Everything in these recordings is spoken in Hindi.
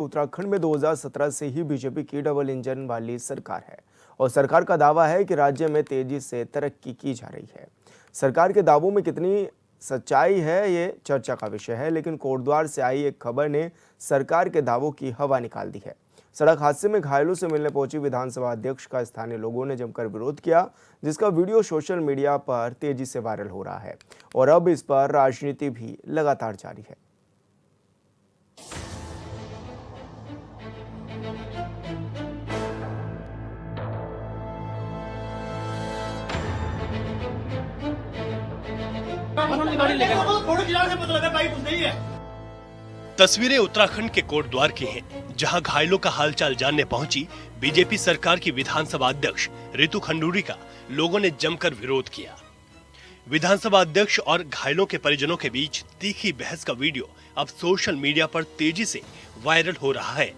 उत्तराखंड में 2017 से ही बीजेपी की डबल इंजन वाली सरकार है और सरकार का दावा है कि राज्य में तेजी से तरक्की की जा रही है। सरकार के दावों में कितनी सच्चाई है ये चर्चा का विषय है, लेकिन कोटद्वार से आई एक खबर ने सरकार के दावों की हवा निकाल दी है। सड़क हादसे में घायलों से मिलने पहुंची विधानसभा अध्यक्ष का स्थानीय लोगों ने जमकर विरोध किया, जिसका वीडियो सोशल मीडिया पर तेजी से वायरल हो रहा है और अब इस पर राजनीति भी लगातार जारी है। तस्वीरें उत्तराखंड के कोटद्वार की हैं, जहां घायलों का हालचाल जानने पहुंची बीजेपी सरकार की विधानसभा अध्यक्ष रितु खंडूरी का लोगों ने जमकर विरोध किया। विधानसभा अध्यक्ष और घायलों के परिजनों के बीच तीखी बहस का वीडियो अब सोशल मीडिया पर तेजी से वायरल हो रहा है।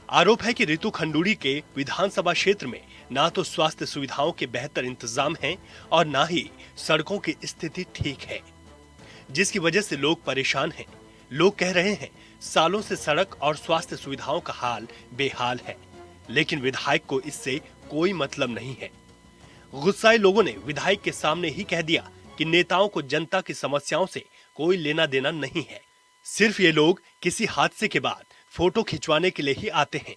आरोप है कि रितु खंडूरी के विधानसभा क्षेत्र में ना तो स्वास्थ्य सुविधाओं के बेहतर इंतजाम हैं और ना ही सड़कों की स्थिति ठीक है, जिसकी वजह से लोग परेशान हैं। लोग कह रहे हैं सालों से सड़क और स्वास्थ्य सुविधाओं का हाल बेहाल है, लेकिन विधायक को इससे कोई मतलब नहीं है। गुस्साए लोगों ने विधायक के सामने ही कह दिया कि नेताओं को जनता की समस्याओं से कोई लेना देना नहीं है, सिर्फ ये लोग किसी हादसे के बाद फोटो खिंचवाने के लिए ही आते हैं।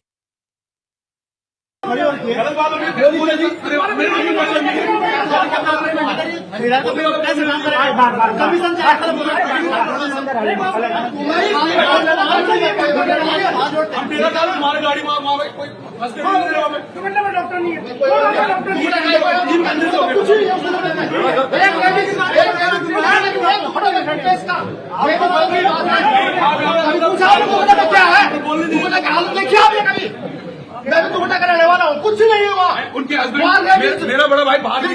मैं तो उल्टा करने वाला हूँ, कुछ नहीं हुआ। उनके हस्बैंड मेरा बड़ा भाई बाहर नहीं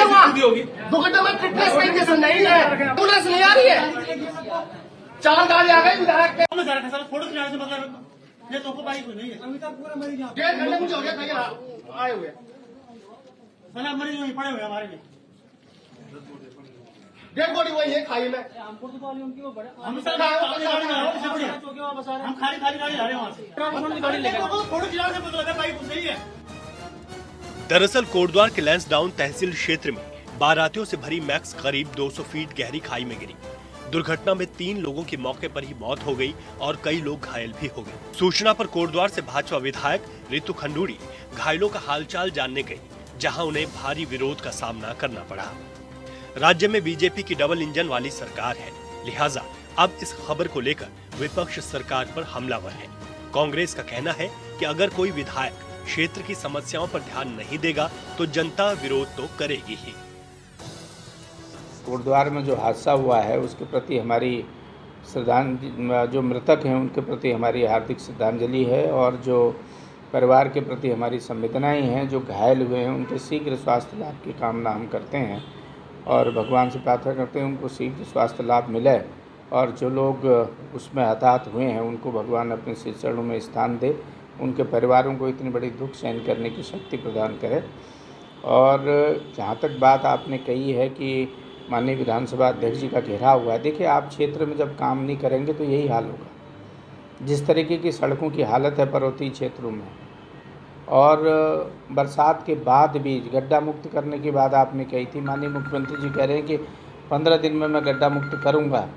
हुआ। 2 घंटे में फिटनेस का इंजेक्शन नहीं है, पुलिस नहीं आ रही है। 4 गाड़ी आ गई विधायक के। फोटो खिंचाने से मतलब ये तो बाइक नहीं है। 1.5 घंटे मुझे हो गया आए हुए, मरीज वहीं पड़े हुए हमारे लिए। डेड बॉडी वही है खाई में। हमको तो उनकी वो बड़ा हम खाली गाड़ी जा रहे हैं वहां से। दरअसल कोटद्वार के लैंसडाउन तहसील क्षेत्र में बारातियों से भरी मैक्स करीब 200 फीट गहरी खाई में गिरी। दुर्घटना में 3 लोगों की मौके पर ही मौत हो गई और कई लोग घायल भी हो गए। सूचना पर कोटद्वार से भाजपा विधायक रितु खंडूरी घायलों का हालचाल जानने गई, जहां उन्हें भारी विरोध का सामना करना पड़ा। राज्य में बीजेपी की डबल इंजन वाली सरकार है, लिहाजा अब इस खबर को लेकर विपक्ष सरकार पर हमलावर है। कांग्रेस का कहना है कि अगर कोई विधायक क्षेत्र की समस्याओं पर ध्यान नहीं देगा तो जनता विरोध तो करेगी ही। कोटद्वार में जो हादसा हुआ है उसके प्रति हमारी श्रद्धांजलि, जो मृतक हैं उनके प्रति हमारी हार्दिक श्रद्धांजलि है और जो परिवार के प्रति हमारी संवेदनाएं हैं। जो घायल हुए हैं उनके शीघ्र स्वास्थ्य लाभ की कामना हम करते हैं और भगवान से प्रार्थना करते हैं उनको शीघ्र स्वास्थ्य लाभ मिले और जो लोग उसमें हताहत हुए हैं उनको भगवान अपने श्री चरणों में स्थान दे, उनके परिवारों को इतनी बड़ी दुख सहन करने की शक्ति प्रदान करे। और जहाँ तक बात आपने कही है कि माननीय विधानसभा अध्यक्ष जी का घेराव हुआ है, देखिए आप क्षेत्र में जब काम नहीं करेंगे तो यही हाल होगा। जिस तरीके की सड़कों की हालत है पर्वतीय क्षेत्रों में, और बरसात के बाद भी गड्ढा मुक्त करने की बात आपने कही थी, माननीय मुख्यमंत्री जी कह रहे हैं कि 15 दिन में मैं गड्ढा मुक्त करूंगा,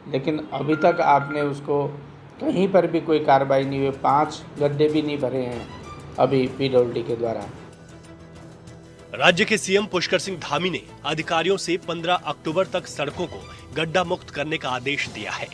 लेकिन अभी तक आपने उसको कहीं पर भी कोई कार्रवाई नहीं हुई। 5 गड्ढे भी नहीं भरे हैं अभी पीडब्ल्यूडी के द्वारा। राज्य के सीएम पुष्कर सिंह धामी ने अधिकारियों से 15 अक्टूबर तक सड़कों को गड्ढा मुक्त करने का आदेश दिया है,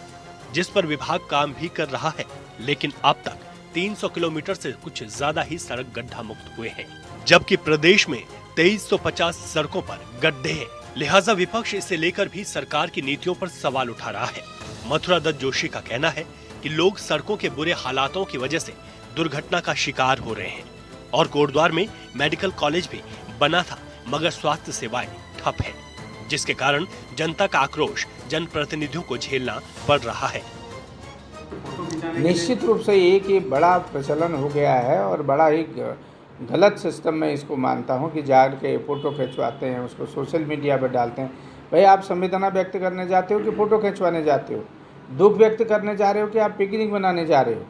जिस पर विभाग काम भी कर रहा है, लेकिन अब तक 300 किलोमीटर से कुछ ज्यादा ही सड़क गड्ढा मुक्त हुए हैं, जबकि प्रदेश में 2350 सड़कों पर गड्ढे हैं। लिहाजा विपक्ष इसे लेकर भी सरकार की नीतियों पर सवाल उठा रहा है। मथुरा दत्त जोशी का कहना है कि लोग सड़कों के बुरे हालातों की वजह से दुर्घटना का शिकार हो रहे हैं और कोटद्वार में मेडिकल कॉलेज भी बना था, मगर स्वास्थ्य सेवाएं ठप है, जिसके कारण जनता का आक्रोश जनप्रतिनिधियों को झेलना पड़ रहा है। निश्चित रूप से एक ये बड़ा प्रचलन हो गया है और बड़ा ही गलत सिस्टम में इसको मानता हूँ कि जा के फ़ोटो खिंचवाते हैं, उसको सोशल मीडिया पर डालते हैं। भाई आप संवेदना व्यक्त करने जाते हो कि फ़ोटो खिंचवाने जाते हो? दुख व्यक्त करने जा रहे हो कि आप पिकनिक मनाने जा रहे हो।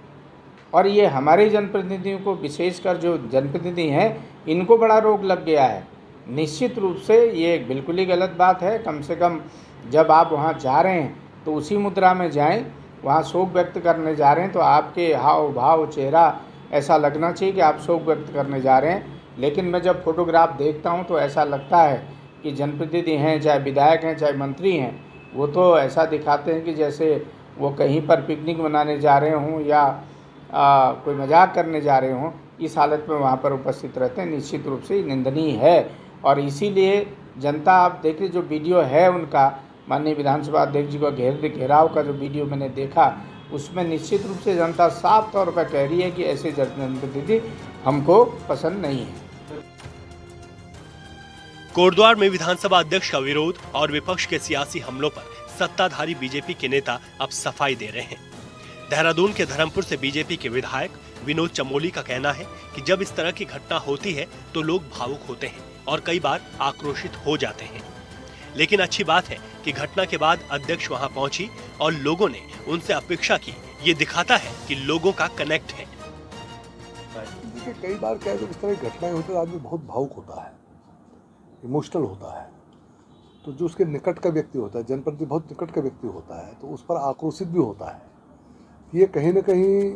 और ये हमारे जनप्रतिनिधियों को, विशेषकर जो जनप्रतिनिधि हैं, इनको बड़ा रोग लग गया है। निश्चित रूप से ये बिल्कुल ही गलत बात है। कम से कम जब आप वहाँ जा रहे हैं तो उसी मुद्रा में जाएं। वहाँ शोक व्यक्त करने जा रहे हैं तो आपके हाव भाव, चेहरा ऐसा लगना चाहिए कि आप शोक व्यक्त करने जा रहे हैं। लेकिन मैं जब फोटोग्राफ देखता हूँ तो ऐसा लगता है कि जनप्रतिनिधि हैं, चाहे विधायक हैं, चाहे मंत्री हैं, वो तो ऐसा दिखाते हैं कि जैसे वो कहीं पर पिकनिक मनाने जा रहे हों या कोई मजाक करने जा रहे हों। इस हालत में वहाँ पर उपस्थित रहते हैं। निश्चित रूप से निंदनीय है। और इसीलिए जनता, आप देखिए जो वीडियो है उनका, माननीय विधानसभा अध्यक्ष जी का घेराव का जो वीडियो मैंने देखा, उसमें निश्चित रूप से जनता साफ तौर पर कह रही है कि ऐसे जनप्रतिनिधि हमको पसंद नहीं है। कोटद्वार में विधानसभा अध्यक्ष का विरोध और विपक्ष के सियासी हमलों पर सत्ताधारी बीजेपी के नेता अब सफाई दे रहे हैं। देहरादून के धर्मपुर से बीजेपी के विधायक विनोद चमोली का कहना है कि जब इस तरह की घटना होती है तो लोग भावुक होते हैं और कई बार आक्रोशित हो जाते हैं। लेकिन अच्छी बात है कि घटना के बाद अध्यक्ष वहां पहुंची और लोगों ने उनसे अपेक्षा की। ये दिखाता है कि लोगों का कनेक्ट है। देखिए, कई बार क्या है, जब इस तरह की घटनाएं होती है आदमी बहुत भावुक होता है, इमोशनल होता है। तो जो उसके निकट का व्यक्ति होता है, जनप्रति बहुत निकट का व्यक्ति होता है, तो उस पर आक्रोशित भी होता है। ये कहीं ना कहीं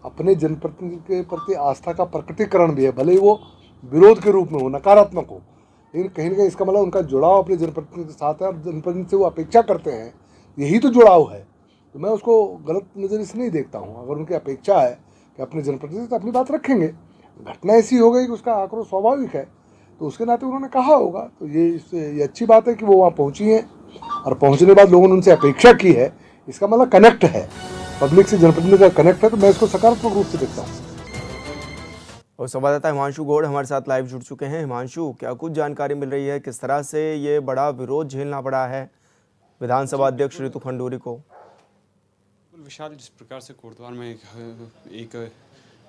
अपने जनप्रतिनिधि के प्रति आस्था का प्रकटीकरण भी है, भले ही वो विरोध के रूप में हो, नकारात्मक हो, लेकिन कहीं ना कहीं इसका मतलब उनका जुड़ाव अपने जनप्रतिनिधि के साथ है और जनप्रतिनिधि से वो अपेक्षा करते हैं। यही तो जुड़ाव है। तो मैं उसको गलत नज़र से नहीं देखता हूँ। अगर उनकी अपेक्षा है कि अपने जनप्रतिनिधि तो अपनी बात रखेंगे। घटना ऐसी हो गई कि उसका आक्रोश स्वाभाविक है, तो उसके नाते उन्होंने कहा होगा। तो ये अच्छी बात है कि वो वहाँ पहुँची हैं और पहुँचने के बाद लोगों ने उनसे अपेक्षा की है। इसका मतलब कनेक्ट है, पब्लिक से जनप्रतिनिधि का कनेक्ट है। तो मैं इसको सकारात्मक रूप से देखता हूँ। और संवाददाता हिमांशु गौड़ हमारे साथ लाइव जुड़ चुके हैं। हिमांशु, क्या कुछ जानकारी मिल रही है, किस तरह से ये बड़ा विरोध झेलना पड़ा है विधानसभा अध्यक्ष ऋतु खंडूरी को? विशाल, जिस प्रकार से कोटद्वार में एक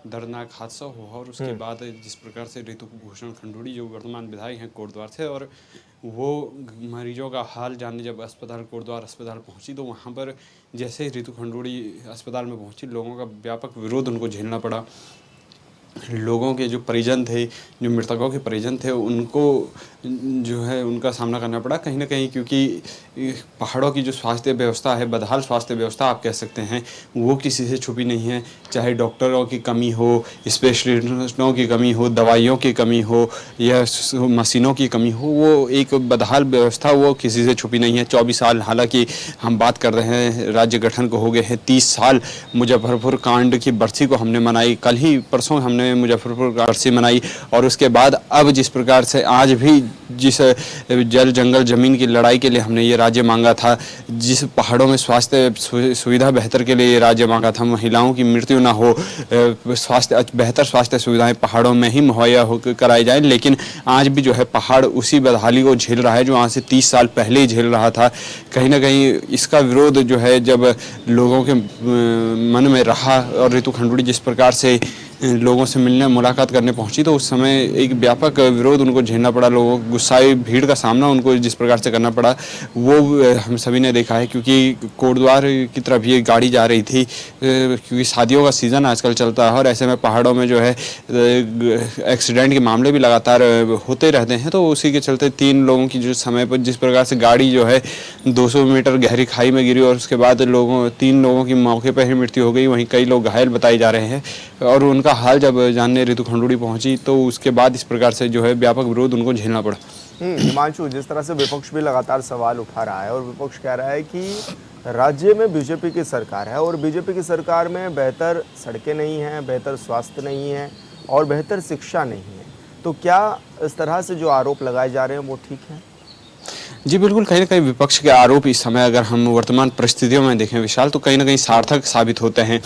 दर्दनाक हादसा हुआ और उसके बाद जिस प्रकार से ऋतु भूषण खंडूरी जो वर्तमान विधायक हैं कोटद्वार से, और वो मरीजों का हाल जानने जब कोटद्वार अस्पताल पहुंची, तो वहां पर जैसे ही ऋतु खंडूरी अस्पताल में पहुंची, लोगों का व्यापक विरोध उनको झेलना पड़ा। लोगों के जो परिजन थे, जो मृतकों के परिजन थे, उनको जो है उनका सामना करना पड़ा कहीं ना कहीं, क्योंकि पहाड़ों की जो स्वास्थ्य व्यवस्था है, बदहाल स्वास्थ्य व्यवस्था आप कह सकते हैं, वो किसी से छुपी नहीं है। चाहे डॉक्टरों की कमी हो, स्पेशलिस्टों की कमी हो, दवाइयों की कमी हो या मशीनों की कमी हो, वो एक बदहाल व्यवस्था वो किसी से छुपी नहीं है। 24 साल, हालांकि हम बात कर रहे हैं राज्य गठन को हो गए हैं 30 साल। मुजफ्फरपुर कांड की बरसी को हमने मनाई, कल ही परसों हमने मुजफ्फरपुर का बरसी मनाई, और उसके बाद अब जिस प्रकार से आज भी जिस जल जंगल जमीन की लड़ाई के लिए हमने ये राज्य मांगा था, जिस पहाड़ों में स्वास्थ्य सुविधा बेहतर के लिए ये राज्य मांगा था, महिलाओं की मृत्यु ना हो, बेहतर स्वास्थ्य सुविधाएं पहाड़ों में ही मुहैया हो कराई जाए, लेकिन आज भी जो है पहाड़ उसी बदहाली को झेल रहा है जो आज से 30 साल पहले ही झेल रहा था। कहीं ना कहीं इसका विरोध जो है जब लोगों के मन में रहा, और ऋतु खंडूरी जिस प्रकार से लोगों से मिलने मुलाकात करने पहुंची, तो उस समय एक व्यापक विरोध उनको झेलना पड़ा। लोगों गुस्साई भीड़ का सामना उनको जिस प्रकार से करना पड़ा, वो हम सभी ने देखा है। क्योंकि कोटद्वार की तरफ ये गाड़ी जा रही थी, क्योंकि शादियों का सीज़न आजकल चलता है और ऐसे में पहाड़ों में जो है एक्सीडेंट के मामले भी लगातार होते रहते हैं। तो उसी के चलते 3 लोगों की जो समय पर जिस प्रकार से गाड़ी जो है 200 मीटर गहरी खाई में गिरी और उसके बाद 3 लोगों की मौके पर ही मृत्यु हो गई, वहीं कई लोग घायल बताए जा रहे हैं। और उनका हाल जब जानने ऋतु खंडूरी पहुंची, तो उसके बाद इस प्रकार से जो है व्यापक विरोध उनको झेलना पड़ा। हिमांशु, जिस तरह से विपक्ष भी लगातार सवाल उठा रहा है और विपक्ष कह रहा है कि राज्य में बीजेपी की सरकार है और बीजेपी की सरकार में बेहतर सड़कें नहीं हैं, बेहतर स्वास्थ्य नहीं है और बेहतर शिक्षा नहीं है, तो क्या इस तरह से जो आरोप लगाए जा रहे हैं वो ठीक है? जी बिल्कुल, कहीं ना कहीं विपक्ष के आरोप इस समय अगर हम वर्तमान परिस्थितियों में देखें विशाल, तो कहीं ना कहीं सार्थक साबित होते हैं।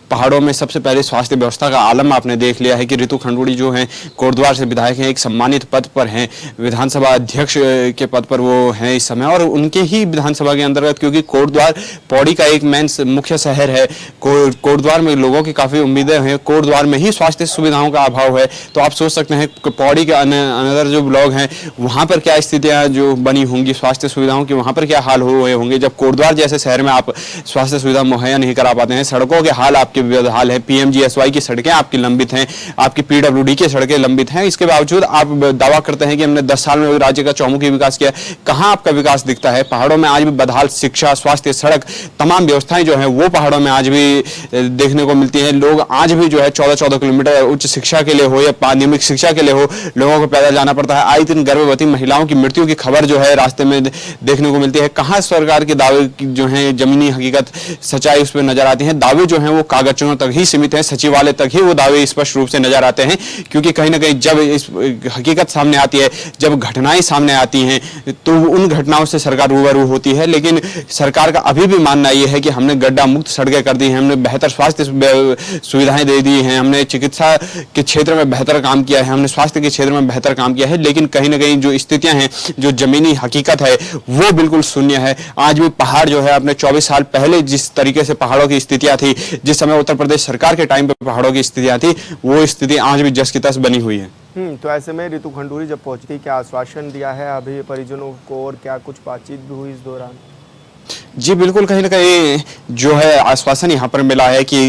पहाड़ों में सबसे पहले स्वास्थ्य व्यवस्था का आलम आपने देख लिया है कि ऋतु खंडूरी जो हैं कोटद्वार से विधायक हैं, एक सम्मानित पद पर हैं, विधानसभा अध्यक्ष के पद पर वो हैं इस समय, और उनके ही विधानसभा के अंतर्गत, क्योंकि कोटद्वार पौड़ी का एक मेन मुख्य शहर है, कोटद्वार में लोगों की काफ़ी उम्मीदें हैं, कोटद्वार में ही स्वास्थ्य सुविधाओं का अभाव है। तो आप सोच सकते हैं पौड़ी के अनदर जो ब्लॉक हैं वहाँ पर क्या स्थितियाँ जो बनी होंगी, होंगी स्वास्थ्य सुविधाओं की, वहाँ पर क्या हाल हुए होंगे जब कोटद्वार जैसे शहर में आप स्वास्थ्य सुविधा मुहैया नहीं करा पाते हैं। सड़कों के हाल आपके बेहाल है, PMGSY की सड़कें आपकी लंबित हैं, आपकी PWD की सड़कें लंबित हैं। इसके बावजूद आप दावा करते हैं कि हमने 10 साल में राज्य का चौमुखी विकास किया। कहाँ आपका विकास दिखता है? पहाड़ों में आज भी बदहाल शिक्षा, स्वास्थ्य, सड़क, तमाम व्यवस्थाएं जो है वो पहाड़ों में आज भी देखने को मिलती हैं। लोग आज भी जो है 14-14 किलोमीटर उच्च शिक्षा के लिए हो या माध्यमिक शिक्षा के लिए हो, लोगों को पैदल जाना पड़ता है। आए दिन गर्भवती महिलाओं की मृत्यु की खबर जो है रास्ते में देखने को मिलती है। कहाँ सरकार के दावे जो हैं जमीनी हकीकत सच्चाई उस पर नजर आती है? दावे जो हैं वो कागजों तक ही सीमित हैं, सचिवालय तक ही वो दावे स्पष्ट रूप से नजर आते हैं, क्योंकि कहीं ना कहीं जब इस हकीकत सामने आती है, जब घटनाएं सामने आती हैं, तो उन घटनाओं से सरकार रूबरू होती है। लेकिन सरकार का अभी भी मानना यह है कि हमने गड्ढा मुक्त सड़कें कर दी हैं, हमने बेहतर स्वास्थ्य सुविधाएं दे दी हैं, हमने चिकित्सा के क्षेत्र में बेहतर काम किया है, हमने स्वास्थ्य के क्षेत्र में बेहतर काम किया है। लेकिन कहीं ना कहीं जो स्थितियां हैं, जो जमीनी हकीकत है वो बिल्कुल शून्य है। आज भी पहाड़ जो है अपने 24 साल पहले जिस तरीके से पहाड़ों की स्थितियां थी, जिस समय उत्तर प्रदेश सरकार के टाइम पे पहाड़ों की स्थितियां थी, वो स्थिति आज भी जस की तस बनी हुई है। तो ऐसे में रितु खंडूरी जब पहुंची, क्या आश्वासन दिया है अभी परिजनों को और क्या कुछ बातचीत भी हुई इस दौरान? जी बिल्कुल, कहीं ना कहीं जो है आश्वासन यहाँ पर मिला है कि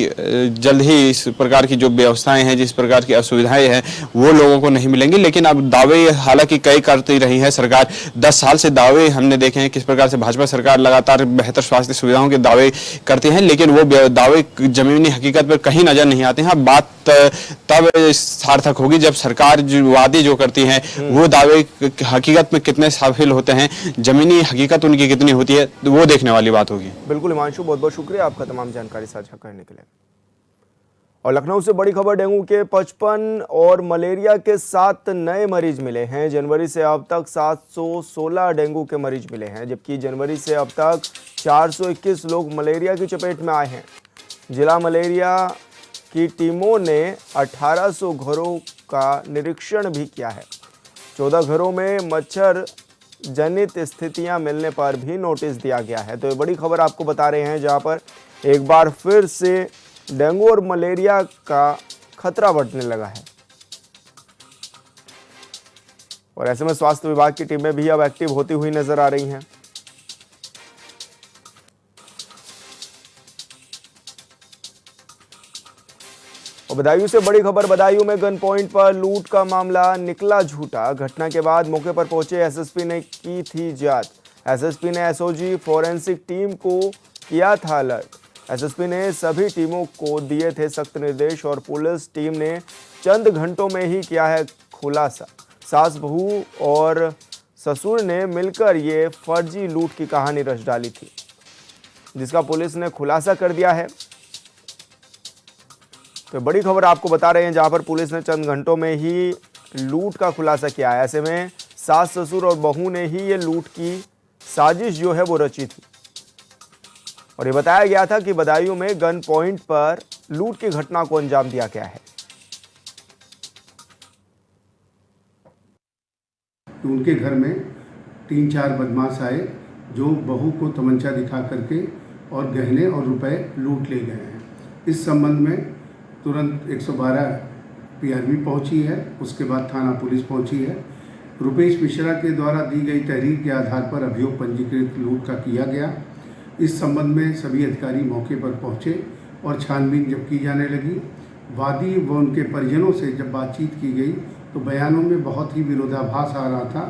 जल्द ही इस प्रकार की जो व्यवस्थाएं हैं, जिस प्रकार की असुविधाएं हैं वो लोगों को नहीं मिलेंगी। लेकिन अब दावे हालांकि कई करती रही है सरकार, 10 साल से दावे हमने देखे हैं किस प्रकार से भाजपा सरकार लगातार बेहतर स्वास्थ्य सुविधाओं के दावे करती है, लेकिन वो दावे जमीनी हकीकत पर कहीं नजर नहीं आते हैं। बात तब सार्थक होगी जब सरकार जो वादे जो करती है वो दावे हकीकत में कितने सफल होते हैं, जमीनी हकीकत उनकी कितनी होती है, वो देखने वाली बात होगी। बिल्कुल हिमांशु, बहुत बहुत शुक्रिया आपका तमाम जानकारी साझा करने के लिए। और लखनऊ से बड़ी खबर, डेंगू के 55 और मलेरिया के 7 नए मरीज मिले हैं। जनवरी से अब तक 716 डेंगू के मरीज मिले हैं, जबकि जनवरी से अब तक 421 लोग मलेरिया की चपेट में आए हैं। जिला मलेरिया की टीमों ने 1800 घरों का निरीक्षण भी किया है। 14 घरों में मच्छर जनित स्थितियां मिलने पर भी नोटिस दिया गया है। तो ये बड़ी खबर आपको बता रहे हैं, जहां पर एक बार फिर से डेंगू और मलेरिया का खतरा बढ़ने लगा है। और ऐसे में स्वास्थ्य विभाग की टीमें भी अब एक्टिव होती हुई नजर आ रही हैं। और बदायूं से बड़ी खबर, बदायूं में गन पॉइंट पर लूट का मामला निकला झूठा। घटना के बाद मौके पर पहुंचे एसएसपी ने की थी जांच। एसएसपी ने एसओजी फॉरेंसिक टीम को किया था अलर्ट। एसएसपी ने सभी टीमों को दिए थे सख्त निर्देश और पुलिस टीम ने चंद घंटों में ही किया है खुलासा। सास बहू और ससुर ने मिलकर ये फर्जी लूट की कहानी रच डाली थी, जिसका पुलिस ने खुलासा कर दिया है। तो बड़ी खबर आपको बता रहे हैं, जहां पर पुलिस ने चंद घंटों में ही लूट का खुलासा किया है। ऐसे में सास ससुर और बहू ने ही ये लूट की साजिश जो है वो रची थी। और ये बताया गया था कि बदायूं में गन पॉइंट पर लूट की घटना को अंजाम दिया गया है। उनके घर में 3-4 बदमाश आए जो बहू को तमंचा दिखा करके और गहने और रुपए लूट ले गए हैं। इस संबंध में तुरंत 112 पीआरवी पहुंची है, उसके बाद थाना पुलिस पहुंची है। रुपेश मिश्रा के द्वारा दी गई तहरीर के आधार पर अभियोग पंजीकृत लूट का किया गया। इस संबंध में सभी अधिकारी मौके पर पहुंचे और छानबीन जब की जाने लगी, वादी व उनके परिजनों से जब बातचीत की गई तो बयानों में बहुत ही विरोधाभास आ रहा था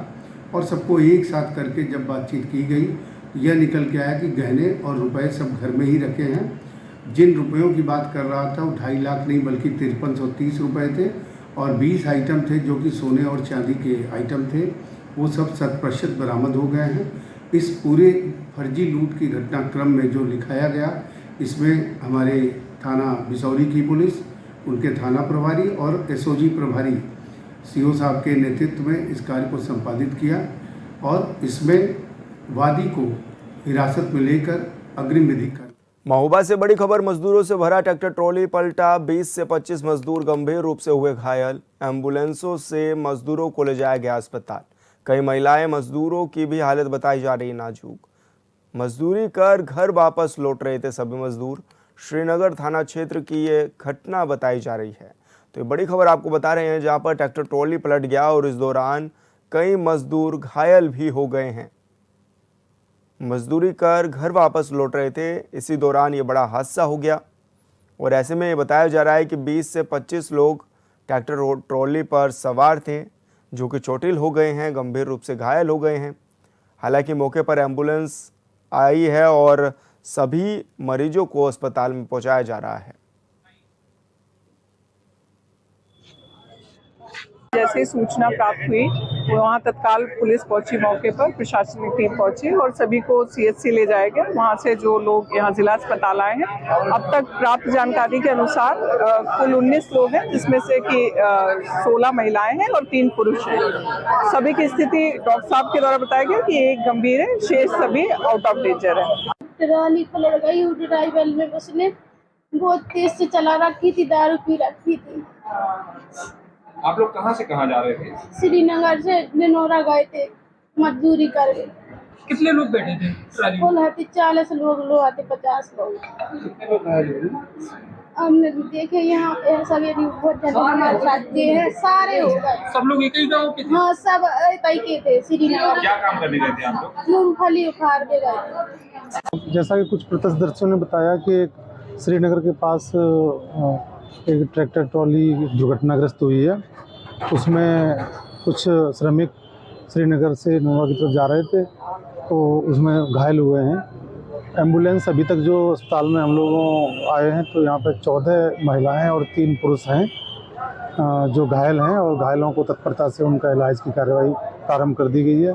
और सबको एक साथ करके जब बातचीत की गई तो यह निकल के आया कि गहने और रुपए सब घर में ही रखे हैं। जिन रुपयों की बात कर रहा था वो 2.5 लाख नहीं बल्कि 5330 रुपये थे और 20 आइटम थे जो कि सोने और चांदी के आइटम थे, वो सब 100% बरामद हो गए हैं। इस पूरे फर्जी लूट की घटनाक्रम में जो लिखाया गया, इसमें हमारे थाना बिसौरी की पुलिस, उनके थाना प्रभारी और एसओजी प्रभारी सीओ साहब के नेतृत्व में इस कार्य को संपादित किया और इसमें वादी को हिरासत में लेकर अग्रिम विधि कर। महोबा से बड़ी खबर, मजदूरों से भरा ट्रैक्टर ट्रॉली पलटा, 20 से 25 मजदूर गंभीर रूप से हुए घायल। एम्बुलेंसों से मजदूरों को ले जाया गया अस्पताल। कई महिलाएं मजदूरों की भी हालत बताई जा रही नाजुक। मजदूरी कर घर वापस लौट रहे थे सभी मजदूर। श्रीनगर थाना क्षेत्र की ये घटना बताई जा रही है। तो ये बड़ी खबर आपको बता रहे हैं, जहां पर ट्रैक्टर ट्रॉली पलट गया और इस दौरान कई मजदूर घायल भी हो गए हैं। मजदूरी कर घर वापस लौट रहे थे। इसी दौरान ये बड़ा हादसा हो गया और ऐसे में ये बताया जा रहा है कि 20 से 25 लोग ट्रैक्टर और ट्रॉली पर सवार थे, जो कि चोटिल हो गए हैं, गंभीर रूप से घायल हो गए हैं। हालांकि मौके पर एम्बुलेंस आई है और सभी मरीजों को अस्पताल में पहुंचाया जा रहा है। जैसे ही सूचना प्राप्त हुई वहाँ तत्काल पुलिस पहुंची, मौके पर प्रशासनिक टीम पहुंची और सभी को सीएचसी ले जाया गया। वहाँ से जो लोग यहाँ जिला अस्पताल आए हैं, अब तक प्राप्त जानकारी के अनुसार कुल 19 लोग हैं, जिसमें से कि 16 महिलाएं हैं और 3 पुरुष हैं। सभी की स्थिति डॉक्टर साहब के द्वारा बताया गया कि एक गंभीर है, शेष सभी आउट ऑफ डेंजर है। ट्राली पलट गई, ड्राइवर में उसने बहुत तेज से चला रखी थी, दारू पी रखी थी। आप लोग कहाँ से कहाँ जा रहे थे? श्रीनगर से निनोरा गए थे मजदूरी करके। कितने लोग बैठे थे ट्राली में? कुल हाथी 40 लोग आते 50 लोग। कितने लोग घायल हुए? हमने देखे यहाँ सभी बहुत ज्यादा हमारे साथ हैं, सारे हो गए। सब लोग एक ही गाँव के थे? हाँ, सब एक के थे। श्रीनगर क्या काम करने गए थे आप लोग? मूंगफली उखाड़ के गए। जैसा कि कुछ प्रत्यक्षदर्शियों ने बताया कि श्रीनगर के पास एक ट्रैक्टर ट्रॉली दुर्घटनाग्रस्त हुई है। उसमें कुछ श्रमिक श्रीनगर से नोएडा की तरफ जा रहे थे, तो उसमें घायल हुए हैं। एम्बुलेंस अभी तक जो अस्पताल में हम लोगों आए हैं, तो यहाँ पर 14 महिलाएं और 3 पुरुष हैं जो घायल हैं, और घायलों को तत्परता से उनका इलाज की कार्रवाई प्रारंभ कर दी गई है।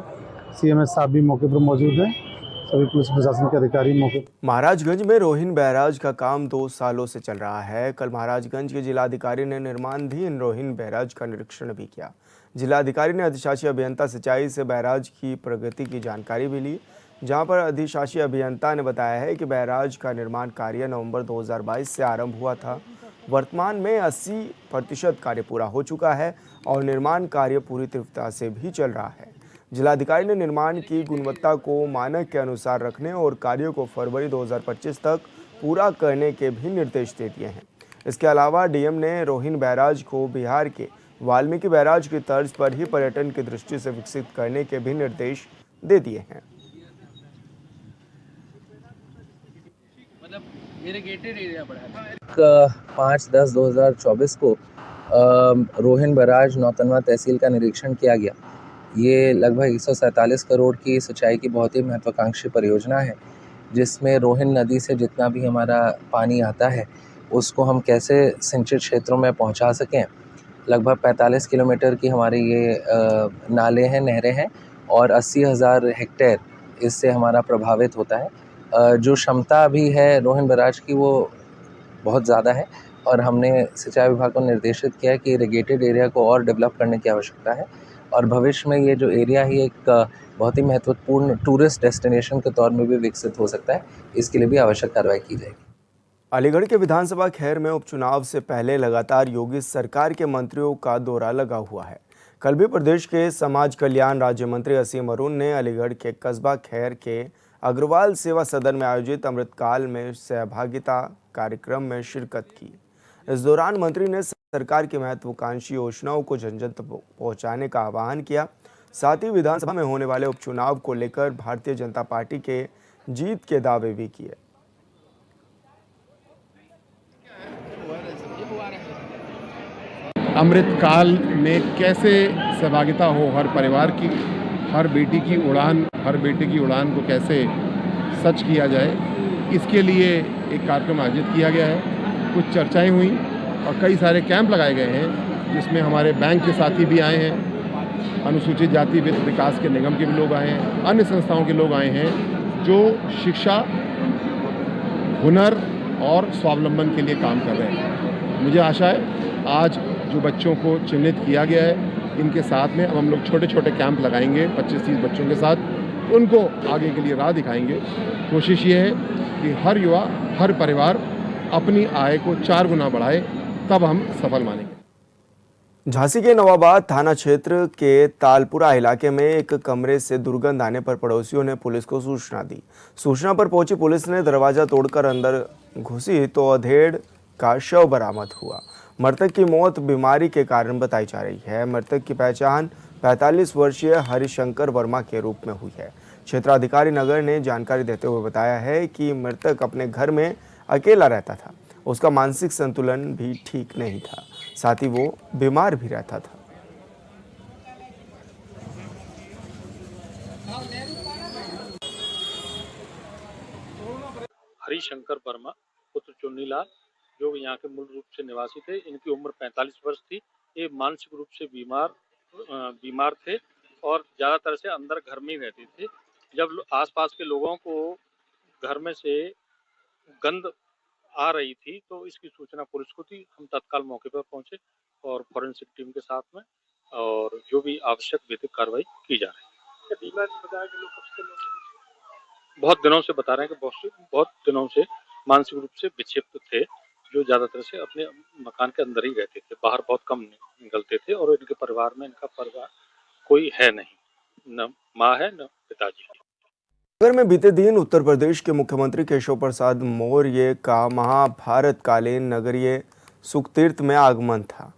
सीएमएस साहब भी मौके पर मौजूद हैं, सभी पुलिस प्रशासन के अधिकारी मौके। महाराजगंज में रोहिन बैराज का काम 2 सालों से चल रहा है। कल महाराजगंज के जिलाधिकारी ने निर्माणाधीन रोहिन बैराज का निरीक्षण भी किया। जिलाधिकारी ने अधिशासी अभियंता सिंचाई से बैराज की प्रगति की जानकारी भी ली, जहां पर अधिशासी अभियंता ने बताया है कि बैराज का निर्माण कार्य नवंबर 2022 से आरंभ हुआ था। वर्तमान में 80% कार्य पूरा हो चुका है और निर्माण कार्य पूरी तीव्रता से भी चल रहा है। जिलाधिकारी ने निर्माण की गुणवत्ता को मानक के अनुसार रखने और कार्यों को फरवरी 2025 तक पूरा करने के भी निर्देश दे दिए हैं। इसके अलावा डीएम ने रोहिन बैराज को बिहार के वाल्मीकि बैराज की तर्ज पर ही पर्यटन की दृष्टि से विकसित करने के भी निर्देश दे दिए हैं। 5/10/2024 को रोहिन बैराज नौतनवा तहसील का निरीक्षण किया गया। ये लगभग 147 करोड़ की सिंचाई की बहुत ही महत्वाकांक्षी परियोजना है, जिसमें रोहिन नदी से जितना भी हमारा पानी आता है उसको हम कैसे सिंचित क्षेत्रों में पहुंचा सकें। लगभग 45 किलोमीटर की हमारे ये नाले हैं, नहरें हैं और 80,000 हेक्टेयर इससे हमारा प्रभावित होता है। जो क्षमता अभी है रोहिन बैराज की वो बहुत ज़्यादा है और हमने सिंचाई विभाग को निर्देशित किया है कि इरिगेटेड एरिया को और डेवलप करने की आवश्यकता है और भविष्य में ये जो एरिया ही एक बहुत ही महत्वपूर्ण टूरिस्ट डेस्टिनेशन के तौर में भी विकसित हो सकता है। इसके लिए भी आवश्यक कार्रवाई की जाएगी। अलीगढ़ के विधानसभा खैर में उपचुनाव से पहले लगातार योगी सरकार के मंत्रियों का दौरा लगा हुआ है। कल भी प्रदेश के समाज कल्याण राज्य मंत्री असीम अरुण ने अलीगढ़ के कस्बा खैर के अग्रवाल सेवा सदन में आयोजित अमृतकाल में सहभागिता कार्यक्रम में शिरकत की। इस दौरान मंत्री ने सरकार की महत्वाकांक्षी योजनाओं को जन जन तक पहुंचाने का आह्वान किया। साथ ही विधानसभा में होने वाले उपचुनाव को लेकर भारतीय जनता पार्टी के जीत के दावे भी किए। अमृतकाल में कैसे सहभागिता हो हर परिवार की, हर बेटी की उड़ान को कैसे सच किया जाए, इसके लिए एक कार्यक्रम आयोजित किया गया है। कुछ चर्चाएं हुई और कई सारे कैंप लगाए गए हैं, जिसमें हमारे बैंक के साथी भी आए हैं, अनुसूचित जाति वित्त विकास के निगम के भी लोग आए हैं, अन्य संस्थाओं के लोग आए हैं जो शिक्षा, हुनर और स्वावलंबन के लिए काम कर रहे हैं। मुझे आशा है आज जो बच्चों को चिन्हित किया गया है, इनके साथ में अब हम लोग छोटे छोटे कैंप लगाएंगे 25-30 बच्चों के साथ, उनको आगे के लिए राह दिखाएंगे। कोशिश ये है कि हर युवा, हर परिवार अपनी आय को 4 गुना बढ़ाए, तब हम सफल मानेंगे। झांसी के नवाबाद थाना क्षेत्र के तालपुरा इलाके में एक कमरे से दुर्गंध आने पर पड़ोसियों ने पुलिस को सूचना दी। सूचना पर पहुंची पुलिस ने दरवाजा तोड़कर अंदर घुसी तो अधेड़ का शव बरामद हुआ। मृतक की मौत बीमारी के कारण बताई जा रही है। मृतक की पहचान 45 वर्षीय हरिशंकर वर्मा के रूप में हुई है। क्षेत्राधिकारी नगर ने जानकारी देते हुए बताया है कि मृतक अपने घर में अकेला रहता था। उसका मानसिक संतुलन भी ठीक नहीं था, साथ ही वो बीमार भी रहता था। हरिशंकर वर्मा पुत्र चुन्नीलाल, जो यहाँ के मूल रूप से निवासी थे, इनकी उम्र 45 वर्ष थी। ये मानसिक रूप से बीमार थे और ज़्यादातर से अंदर घर में ही रहते थे। जब आसपास के लोगों को घर में से गंध आ रही थी तो इसकी सूचना पुलिस को थी। हम तत्काल मौके पर पहुंचे और फॉरेंसिक टीम के साथ में, और जो भी आवश्यक विधिक कार्रवाई की जा रही है। बहुत दिनों से बता रहे हैं कि बहुत दिनों से मानसिक रूप से विक्षिप्त थे, जो ज़्यादातर से अपने मकान के अंदर ही रहते थे, बाहर बहुत कम निकलते थे। और इनके परिवार में इनका परिवार कोई है नहीं, न माँ है न पिताजी। नगर में बीते दिन उत्तर प्रदेश के मुख्यमंत्री केशव प्रसाद मौर्य का महाभारतकालीन नगरीय सुखतीर्थ में आगमन था,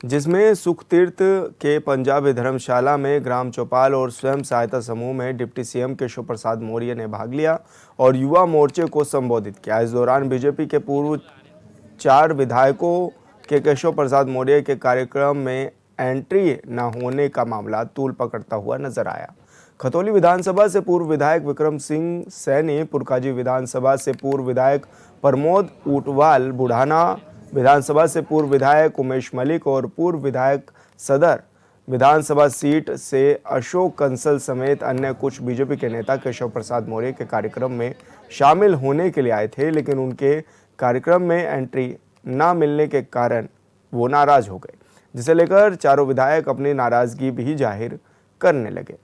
जिसमें सुखतीर्थ के पंजाबी धर्मशाला में ग्राम चौपाल और स्वयं सहायता समूह में डिप्टी सीएम केशव प्रसाद मौर्य ने भाग लिया और युवा मोर्चे को संबोधित किया। इस दौरान बीजेपी के पूर्व 4 विधायकों के केशव प्रसाद मौर्य के कार्यक्रम में एंट्री न होने का मामला तूल पकड़ता हुआ नजर आया। खतौली विधानसभा से पूर्व विधायक विक्रम सिंह सैनी, पुरकाजी विधानसभा से पूर्व विधायक प्रमोद ऊंटवाल, बुढ़ाना विधानसभा से पूर्व विधायक उमेश मलिक और पूर्व विधायक सदर विधानसभा सीट से अशोक कंसल समेत अन्य कुछ बीजेपी के नेता केशव प्रसाद मौर्य के कार्यक्रम में शामिल होने के लिए आए थे, लेकिन उनके कार्यक्रम में एंट्री न मिलने के कारण वो नाराज हो गए, जिसे लेकर चारों विधायक अपनी नाराजगी भी जाहिर करने लगे।